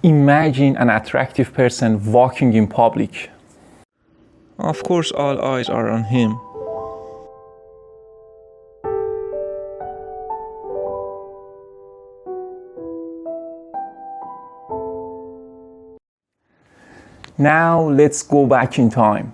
Imagine an attractive person walking in public. Of course, all eyes are on him. Now let's go back in time.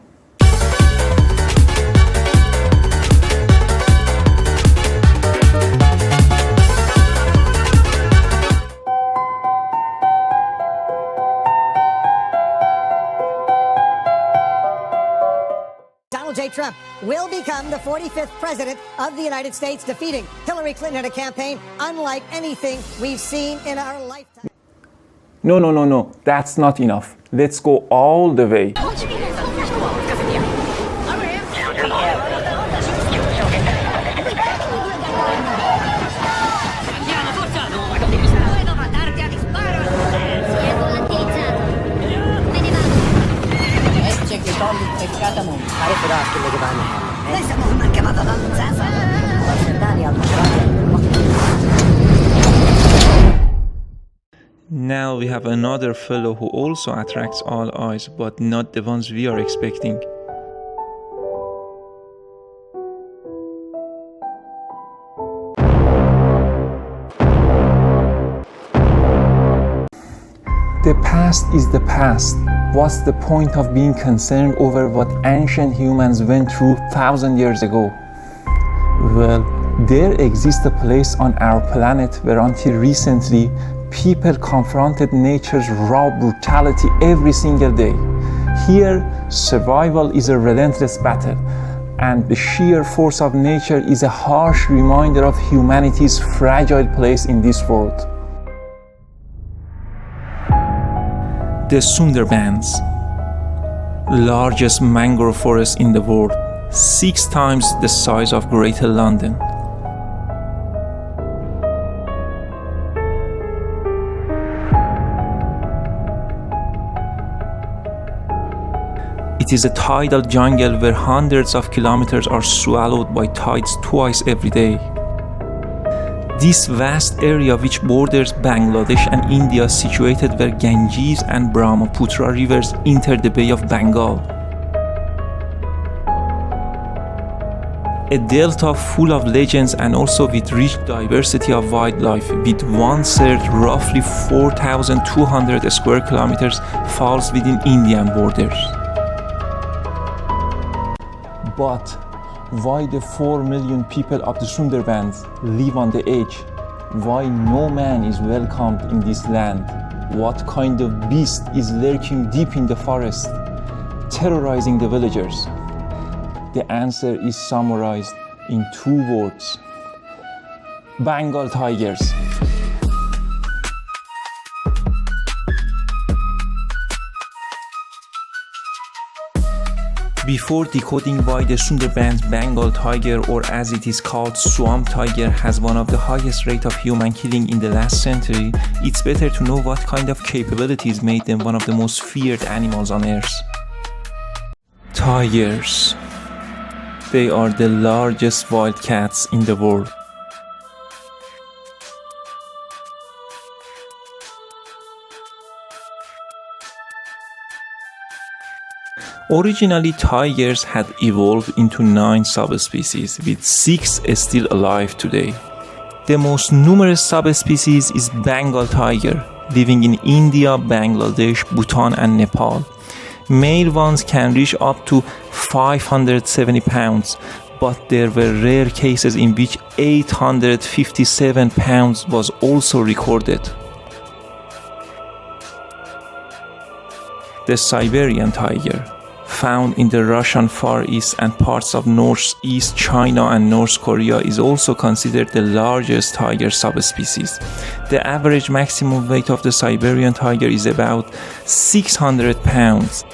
Donald J. Trump will become the 45th president of the United States, defeating Hillary Clinton in a campaign unlike anything we've seen in our lifetime. No, that's not enough. Let's go all the way. Now we have another fellow who also attracts all eyes, but not the ones we are expecting. The past is the past. What's the point of being concerned over what ancient humans went through 1,000 years ago? Well, there exists a place on our planet where until recently, people confronted nature's raw brutality every single day. Here, survival is a relentless battle, and the sheer force of nature is a harsh reminder of humanity's fragile place in this world. The Sundarbans, largest mangrove forest in the world, 6 times the size of Greater London. It is a tidal jungle where hundreds of kilometers are swallowed by tides twice every day. This vast area, which borders Bangladesh and India, is situated where Ganges and Brahmaputra rivers enter the Bay of Bengal. A delta full of legends and also with rich diversity of wildlife, with 1/3, roughly 4,200 square kilometers, falls within Indian borders. But why the 4 million people of the Sundarbans live on the edge? Why no man is welcomed in this land? What kind of beast is lurking deep in the forest, terrorizing the villagers? The answer is summarized in 2 words: Bengal tigers. Before decoding why the Sundarbans Bengal tiger, or as it is called swamp tiger, has one of the highest rate of human killing in the last century, it's better to know what kind of capabilities made them one of the most feared animals on earth. Tigers. They are the largest wild cats in the world. Originally, tigers had evolved into 9 subspecies, with 6 still alive today. The most numerous subspecies is Bengal tiger, living in India, Bangladesh, Bhutan and Nepal. Male ones can reach up to 570 pounds, but there were rare cases in which 857 pounds was also recorded. The Siberian tiger, found in the Russian Far East and parts of northeast China and North Korea, is also considered the largest tiger subspecies. The average maximum weight of the Siberian tiger is about 600 pounds.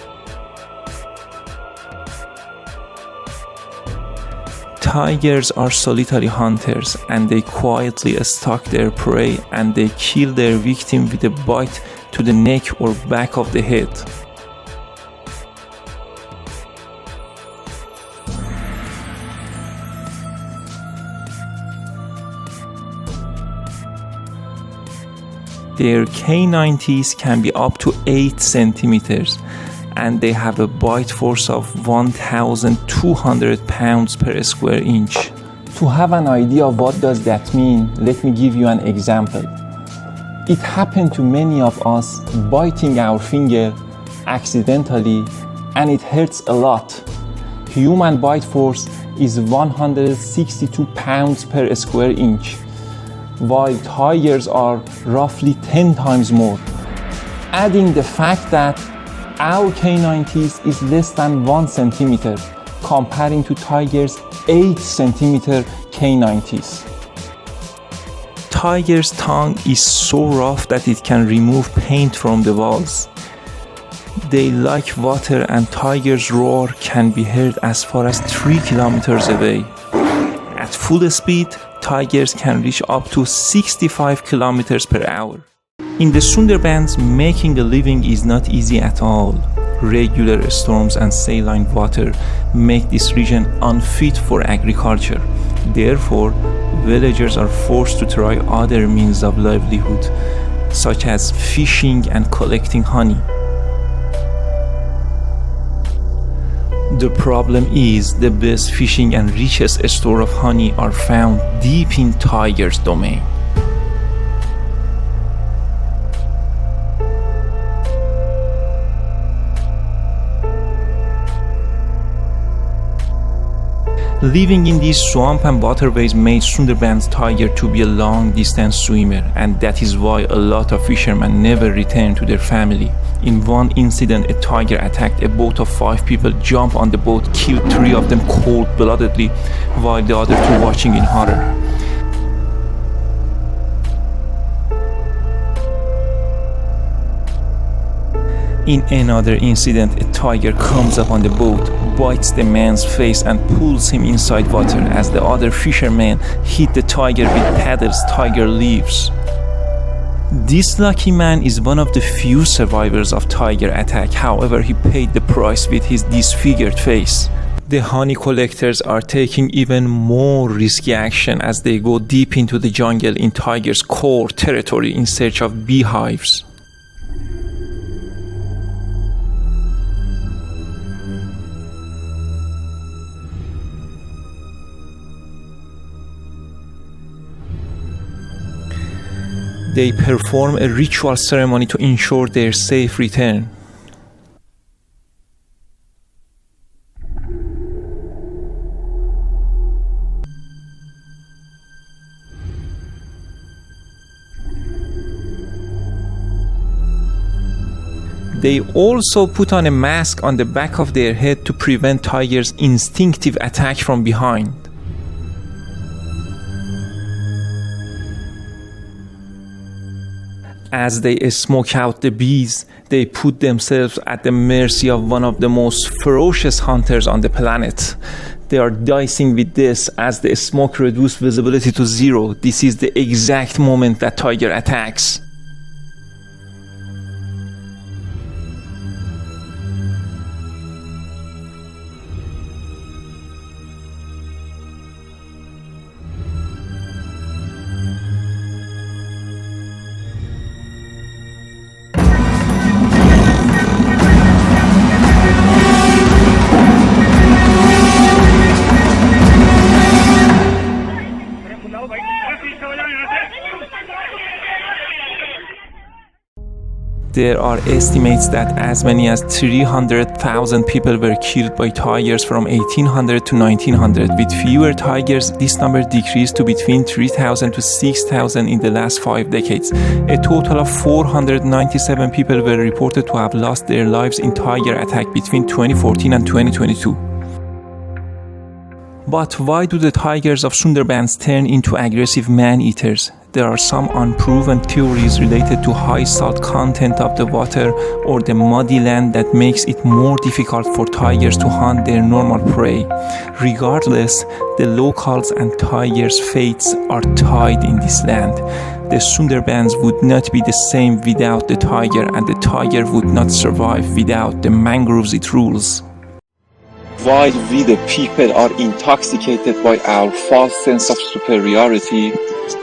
Tigers are solitary hunters, and they quietly stalk their prey, and they kill their victim with a bite to the neck or back of the head. Their canine teeth can be up to 8 centimeters and they have a bite force of 1,200 pounds per square inch. To have an idea of what does that mean, let me give you an example. It happened to many of us biting our finger accidentally and it hurts a lot. Human bite force is 162 pounds per square inch, while tigers are roughly 10 times more. Adding the fact that our canine teeth is less than 1 centimeter, comparing to tigers' 8 centimeter canine teeth. Tiger's tongue is so rough that it can remove paint from the walls. They like water and tiger's roar can be heard as far as 3 kilometers away. At full speed, tigers can reach up to 65 kilometers per hour. In the Sundarbans, making a living is not easy at all. Regular storms and saline water make this region unfit for agriculture. Therefore, villagers are forced to try other means of livelihood, such as fishing and collecting honey. The problem is the best fishing and richest store of honey are found deep in tiger's domain. Living in these swamp and waterways made Sundarbans tiger to be a long-distance swimmer, and that is why a lot of fishermen never return to their family. In one incident, a tiger attacked a boat of 5 people, jumped on the boat, killed 3 of them cold-bloodedly, while the other 2 watching in horror. In another incident, a tiger comes up on the boat, bites the man's face and pulls him inside water. As the other fishermen hit the tiger with paddles, tiger leaves. This lucky man is one of the few survivors of tiger attack. However, he paid the price with his disfigured face. The honey collectors are taking even more risky action as they go deep into the jungle in tiger's core territory in search of beehives. They perform a ritual ceremony to ensure their safe return. They also put on a mask on the back of their head to prevent tigers' instinctive attack from behind. As they smoke out the bees, they put themselves at the mercy of one of the most ferocious hunters on the planet. They are dicing with this as the smoke reduces visibility to 0. This is the exact moment that tiger attacks. There are estimates that as many as 300,000 people were killed by tigers from 1800 to 1900. With fewer tigers, this number decreased to between 3,000 to 6,000 in the last 5 decades. A total of 497 people were reported to have lost their lives in tiger attack between 2014 and 2022. But why do the tigers of Sundarbans turn into aggressive man-eaters? There are some unproven theories related to high salt content of the water or the muddy land that makes it more difficult for tigers to hunt their normal prey. Regardless, the locals and tigers' fates are tied in this land. The Sundarbans would not be the same without the tiger, and the tiger would not survive without the mangroves it rules. While we the people are intoxicated by our false sense of superiority,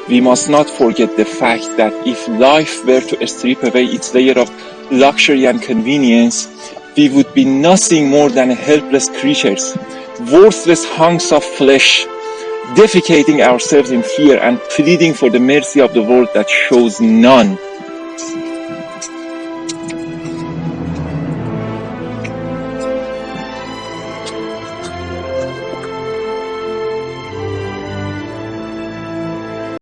we must not forget the fact that if life were to strip away its layer of luxury and convenience, we would be nothing more than helpless creatures, worthless hunks of flesh, defecating ourselves in fear and pleading for the mercy of the world that shows none.